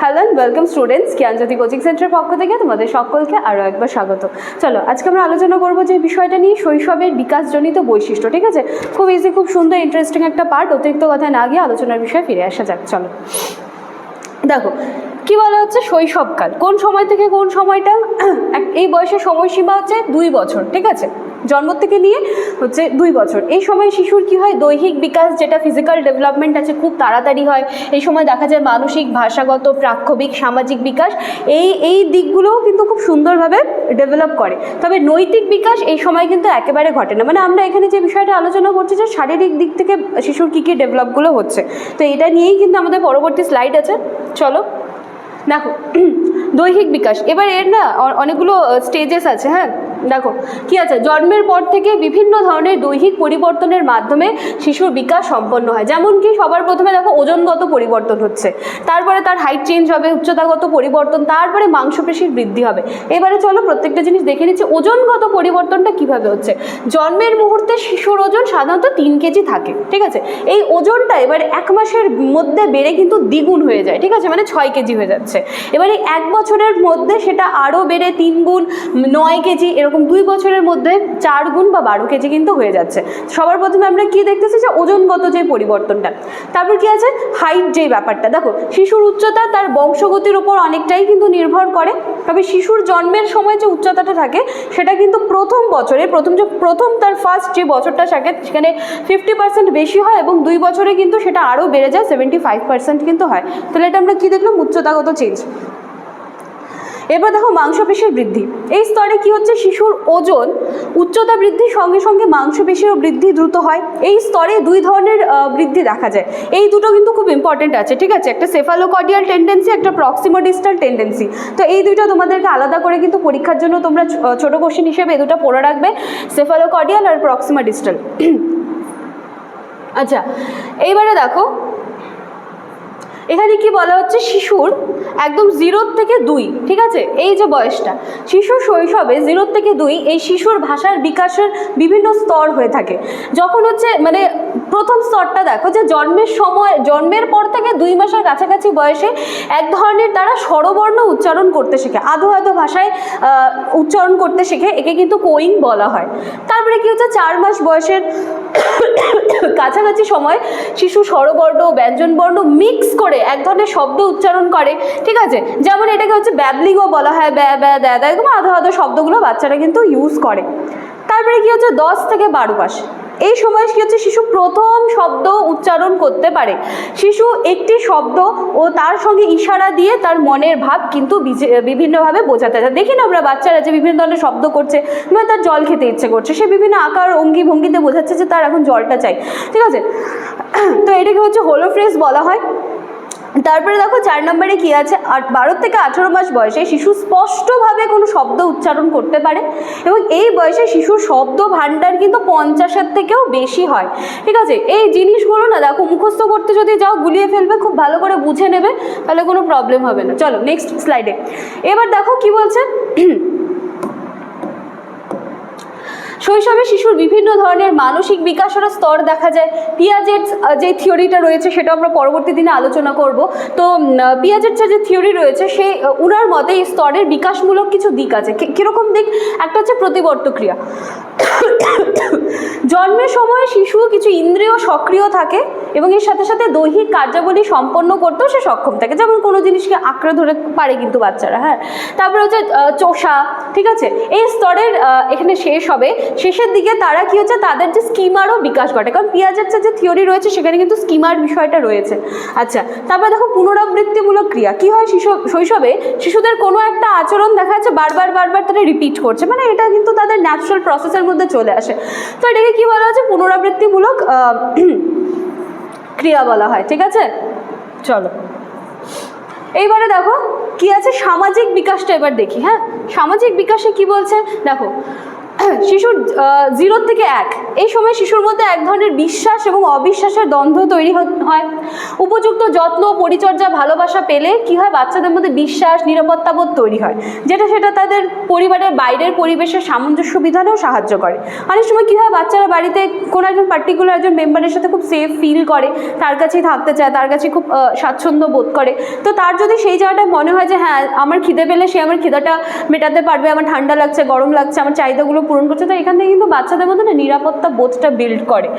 Hello and welcome students, Gyanjyoti coaching সেন্টারের পক্ষ থেকে তোমাদের সকলকে আরও একবার স্বাগত। চলো আজকে আমরা আলোচনা করবো যে বিষয়টা নিয়ে, শৈশবের বিকাশজনিত বৈশিষ্ট্য। ঠিক আছে, খুব ইজি, খুব সুন্দর, ইন্টারেস্টিং একটা পার্ট। অতিরিক্ত কথা না গিয়ে আলোচনার বিষয়ে ফিরে আসা যাক। চলো দেখো কি বলা হচ্ছে, শৈশবকাল কোন সময় থেকে কোন সময়টা, এই বয়সের সময়সীমা হচ্ছে 2 বছর। ঠিক আছে, জন্ম থেকে নিয়ে হচ্ছে 2 বছর। এই সময় শিশুর কি হয়, দৈহিক বিকাশ যেটা ফিজিক্যাল ডেভেলপমেন্ট আছে খুব তাড়াতাড়ি হয়। এই সময় দেখা যায় মানসিক, ভাষাগত, প্রাক্ষবিক, সামাজিক বিকাশ এই দিকগুলোও কিন্তু খুব সুন্দরভাবে ডেভেলপ করে। তবে নৈতিক বিকাশ এই সময় কিন্তু একেবারে ঘটে না। মানে আমরা এখানে যে বিষয়টা আলোচনা করছি যে শারীরিক দিক থেকে শিশুর কী কী ডেভেলপগুলো হচ্ছে, তো এটা নিয়েই কিন্তু আমাদের পরবর্তী স্লাইড আছে। চলো দেখো দৈহিক বিকাশ, এবার এর না অনেকগুলো স্টেজেস আছে। হ্যাঁ দেখো কি আছে, জন্মের পর থেকে বিভিন্ন ধরনের দৈহিক পরিবর্তনের মাধ্যমে শিশুর বিকাশ সম্পন্ন হয়। যেমন কি সবার প্রথমে দেখো ওজনগত পরিবর্তন হচ্ছে, তারপরে তার হাইট চেঞ্জ হবে, উচ্চতাগত পরিবর্তন, তারপরে মাংসপেশির বৃদ্ধি হবে। এবারে চলো প্রত্যেকটা জিনিস দেখে নিচ্ছি। ওজনগত পরিবর্তনটা কিভাবে হচ্ছে, জন্মের মুহূর্তে শিশুর ওজন সাধারণত 3 কেজি থাকে। ঠিক আছে, এই ওজনটা এবার 1 মাসের মধ্যে বেড়ে কিন্তু দ্বিগুণ হয়ে যায়। ঠিক আছে, মানে 6 কেজি হয়ে যাচ্ছে। এবারে 1 বছরের মধ্যে সেটা আরও বেড়ে 3 গুণ 9 কেজি, এরকম 2 বছরের মধ্যে 4 গুণ বা 12 কেজি কিন্তু হয়ে যাচ্ছে। সবার প্রথমে আমরা কি দেখতেছি, যে ওজনগত যে পরিবর্তনটা। তারপর কি আছে, হাইট যেই ব্যাপারটা। দেখো শিশুর উচ্চতা তার বংশগতির উপর অনেকটাই কিন্তু নির্ভর করে। তবে শিশুর জন্মের সময় যে উচ্চতাটা থাকে সেটা কিন্তু প্রথম বছরে প্রথম তার ফার্স্ট যে বছরটা থাকে সেখানে 50% বেশি হয়, এবং 2 বছরে কিন্তু সেটা আরও বেড়ে যায়, 75% কিন্তু হয়। তাহলে এটা আমরা কি দেখলাম, উচ্চতাগত চেঞ্জ। এবার দেখো মাংসপেশির বৃদ্ধি। এই স্তরে কি হচ্ছে, শিশুর ওজন, উচ্চতা বৃদ্ধির সঙ্গে সঙ্গে মাংসপেশিরও বৃদ্ধি দ্রুত হয়। এই স্তরে 2 ধরনের বৃদ্ধি দেখা যায়। এই দুটো কিন্তু খুব ইম্পর্টেন্ট আছে। ঠিক আছে, একটা সেফালোকর্ডিয়াল টেন্ডেন্সি, একটা প্রক্সিমোডিস্টাল টেন্ডেন্সি। তো এই দুটো তোমাদেরকে আলাদা করে কিন্তু পরীক্ষার জন্য তোমরা ছোট কোশ্চেন হিসেবে এই দুটো পড়ে রাখবে, সেফালোকর্ডিয়াল আর প্রক্সিমোডিস্টাল। আচ্ছা এইবারে দেখো এখানে কি বলা হচ্ছে, শিশুর একদম 0 থেকে 2, ঠিক আছে, এই যে বয়সটা, শিশুর শৈশবে 0 থেকে 2 এই শিশুর ভাষার বিকাশের বিভিন্ন স্তর হয়ে থাকে। যখন হচ্ছে মানে প্রথম স্তরটা দেখো, যে জন্মের পর থেকে 2 মাসের কাছাকাছি বয়সে এক ধরনের তারা স্বরবর্ণ উচ্চারণ করতে শেখে, আধো আধো ভাষায় উচ্চারণ করতে শেখে, একে কিন্তু কোয়িং বলা হয়। তারপরে কি হচ্ছে, 4 মাস বয়সের কাছাকাছি সময় শিশু স্বরবর্ণ ও ব্যঞ্জনবর্ণ মিক্স করে এক ধরনের শব্দ উচ্চারণ করে। ঠিক আছে, যেমন এটাকে হচ্ছে ব্যাবলিংও বলা হয়, ব্যা ব্যা দ্যা দ্যা, এরকম আধো আধো শব্দগুলো বাচ্চারা কিন্তু ইউজ করে। তারপরে কি হচ্ছে, 10 থেকে 12 মাস, এই সময় কি হচ্ছে, শিশু প্রথম শব্দ উচ্চারণ করতে পারে। শিশু একটি শব্দ ও তার সঙ্গে ইশারা দিয়ে তার মনের ভাব কিন্তু বিভিন্নভাবে বোঝাতে চায়। দেখি না আমরা বাচ্চারা যে বিভিন্ন ধরনের শব্দ করছে, মানে তার জল খেতে ইচ্ছে করছে, সে বিভিন্ন আকার অঙ্গি ভঙ্গিতে বোঝাচ্ছে যে তার এখন জলটা চাই। ঠিক আছে, তো এটাকে হচ্ছে হোলো ফ্রেজ বলা হয়। তারপরে দেখো 4 নম্বরে কি আছে, 12 থেকে 18 মাস বয়সে শিশু স্পষ্টভাবে কোনো শব্দ উচ্চারণ করতে পারে, এবং এই বয়সে শিশুর শব্দ ভাণ্ডার কিন্তু 50-এর থেকেও বেশি হয়। ঠিক আছে, এই জিনিসগুলো না দেখো মুখস্থ করতে যদি যাও গুলিয়ে ফেলবে, খুব ভালো করে বুঝে নেবে, তাহলে কোনো প্রবলেম হবে না। চলো নেক্সট স্লাইডে এবার দেখো কি বলছে, শৈশবে শিশুর বিভিন্ন ধরনের মানসিক বিকাশের স্তর দেখা যায়। পিয়াজের যে থিওরিটা রয়েছে সেটা আমরা পরবর্তী দিনে আলোচনা করব। তো পিয়াজের যে থিওরি রয়েছে, সেই উনার মতে এই স্তরের বিকাশমূলক কিছু দিক আছে। কীরকম দিক, একটা হচ্ছে প্রতিবর্ত ক্রিয়া। জন্মের সময় শিশু কিছু ইন্দ্রিয় সক্রিয় থাকে এবং এর সাথে সাথে দৈহিক কার্যাবলী সম্পন্ন করতেও সে সক্ষম থাকে। যেমন কোনো জিনিসকে আঁকড়ে ধরে পারে কিন্তু বাচ্চারা। হ্যাঁ, তারপরে হচ্ছে চোষা। ঠিক আছে, এই স্তরের এখানে শেষ হবে, শেষের দিকে তারা কি হচ্ছে, তাদের যে স্কিমারও বিকাশ ঘটে, কারণ পিয়াজের যে থিওরি রয়েছে সেখানে কিন্তু স্কিমার বিষয়টা রয়েছে। আচ্ছা, তারপরে দেখো পুনরাবৃত্তিমূলক ক্রিয়া। কি হয়, শৈশবে শিশুদের কোনো একটা আচরণ দেখা যাচ্ছে বারবার তারা রিপিট করছে, মানে এটা কিন্তু তাদের ন্যাচারাল প্রসেসের মধ্যে চলে আসে। তো এটাকে কি বলা হচ্ছে, পুনরাবৃত্তিমূলক ক্রিয়া বলা হয়। ঠিক আছে, চলো এইবারে দেখো কি আছে, সামাজিক বিকাশটা এবার দেখি। হ্যাঁ, সামাজিক বিকাশে কি বলছে দেখো, শিশুর 0 থেকে 1 এই সময় শিশুর মধ্যে এক ধরনের বিশ্বাস এবং অবিশ্বাসের দ্বন্দ্ব তৈরি হয়। উপযুক্ত যত্ন, পরিচর্যা, ভালোবাসা পেলে কি হয়, বাচ্চাদের মধ্যে বিশ্বাস, নিরাপত্তাবোধ তৈরি হয়, যেটা সেটা তাদের পরিবারের বাইরের পরিবেশের সামঞ্জস্য বিধানেও সাহায্য করে। অনেক সময় কী হয়, বাচ্চারা বাড়িতে কোনো একজন পার্টিকুলার একজন মেম্বারের সাথে খুব সেফ ফিল করে, তার কাছেই থাকতে চায়, তার কাছে খুব স্বাচ্ছন্দ্য বোধ করে। তো তার যদি সেই জায়গাটায় মনে হয় যে হ্যাঁ আমার খিদে পেলে সে আমার খিদাটা মেটাতে পারবে, আমার ঠান্ডা লাগছে, গরম লাগছে, আমার চাহিদাগুলো পূরণ করছে, তো এখান থেকে কিন্তু বাচ্চাদের মধ্যে না নিরাপত্তা বোধটা বিল্ড করে।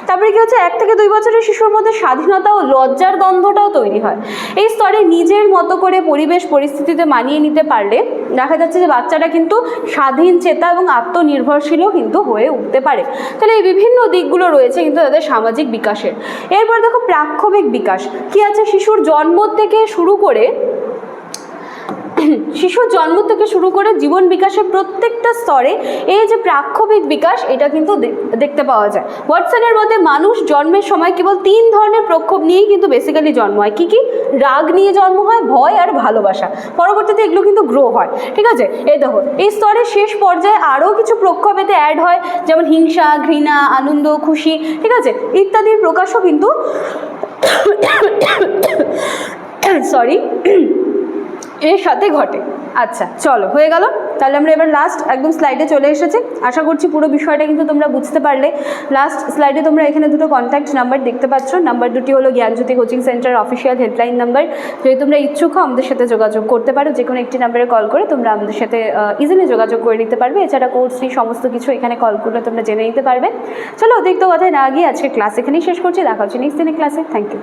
তারপরে কি হচ্ছে, 1 থেকে 2 বছরের শিশুর মধ্যে স্বাধীনতা ও লজ্জার দ্বন্দ্বটাও তৈরি হয়। এই স্তরে নিজের মতো করে পরিবেশ পরিস্থিতিতে মানিয়ে নিতে পারলে দেখা যাচ্ছে যে বাচ্চাটা কিন্তু স্বাধীন চেতা এবং আত্মনির্ভরশীলও কিন্তু হয়ে উঠতে পারে। তাহলে এই বিভিন্ন দিকগুলো রয়েছে কিন্তু তাদের সামাজিক বিকাশের। এরপর দেখো প্রাক্ষবিক বিকাশ কি আছে, শিশুর জন্ম থেকে শুরু করে জীবন বিকাশের প্রত্যেকটা স্তরে এই যে প্রাক্ষবিক বিকাশ এটা কিন্তু দেখতে পাওয়া যায়। ওয়াটসনের মধ্যে মানুষ জন্মের সময় কেবল 3 ধরনের প্রক্ষোভ নিয়েই কিন্তু বেসিক্যালি জন্ম হয়। কি কি? রাগ নিয়ে জন্ম হয়, ভয় আর ভালোবাসা। পরবর্তীতে এগুলো কিন্তু গ্রো হয়, ঠিক আছে। এই দেখো এই স্তরের শেষ পর্যায়ে আরও কিছু প্রক্ষোভ এতে অ্যাড হয়, যেমন হিংসা, ঘৃণা, আনন্দ, খুশি, ঠিক আছে, ইত্যাদির প্রকাশও কিন্তু এর সাথে ঘটে। আচ্ছা চলো, হয়ে গেল। তাহলে আমরা এবার লাস্ট একদম স্লাইডে চলে এসেছি। আশা করছি পুরো বিষয়টা কিন্তু তোমরা বুঝতে পারলে। লাস্ট স্লাইডে তোমরা এখানে দুটো কন্ট্যাক্ট নাম্বার দেখতে পাচ্ছ। নাম্বার দুটি হলো Gyanjyoti coaching centre official helpline number. যদি তোমরা ইচ্ছুক হও আমাদের সাথে যোগাযোগ করতে পারো, যে কোনো একটি নাম্বারে কল করে তোমরা আমাদের সাথে ইজিলি যোগাযোগ করে নিতে পারবে। এছাড়া কোর্স ফি সমস্ত কিছু এখানে কল করলে তোমরা জেনে নিতে পারবে। চলো অতিরিক্ত কথায় না গিয়ে আজকে ক্লাস এখানেই শেষ করছি। দেখা হচ্ছে নেক্সট দিনের ক্লাসে। Thank you.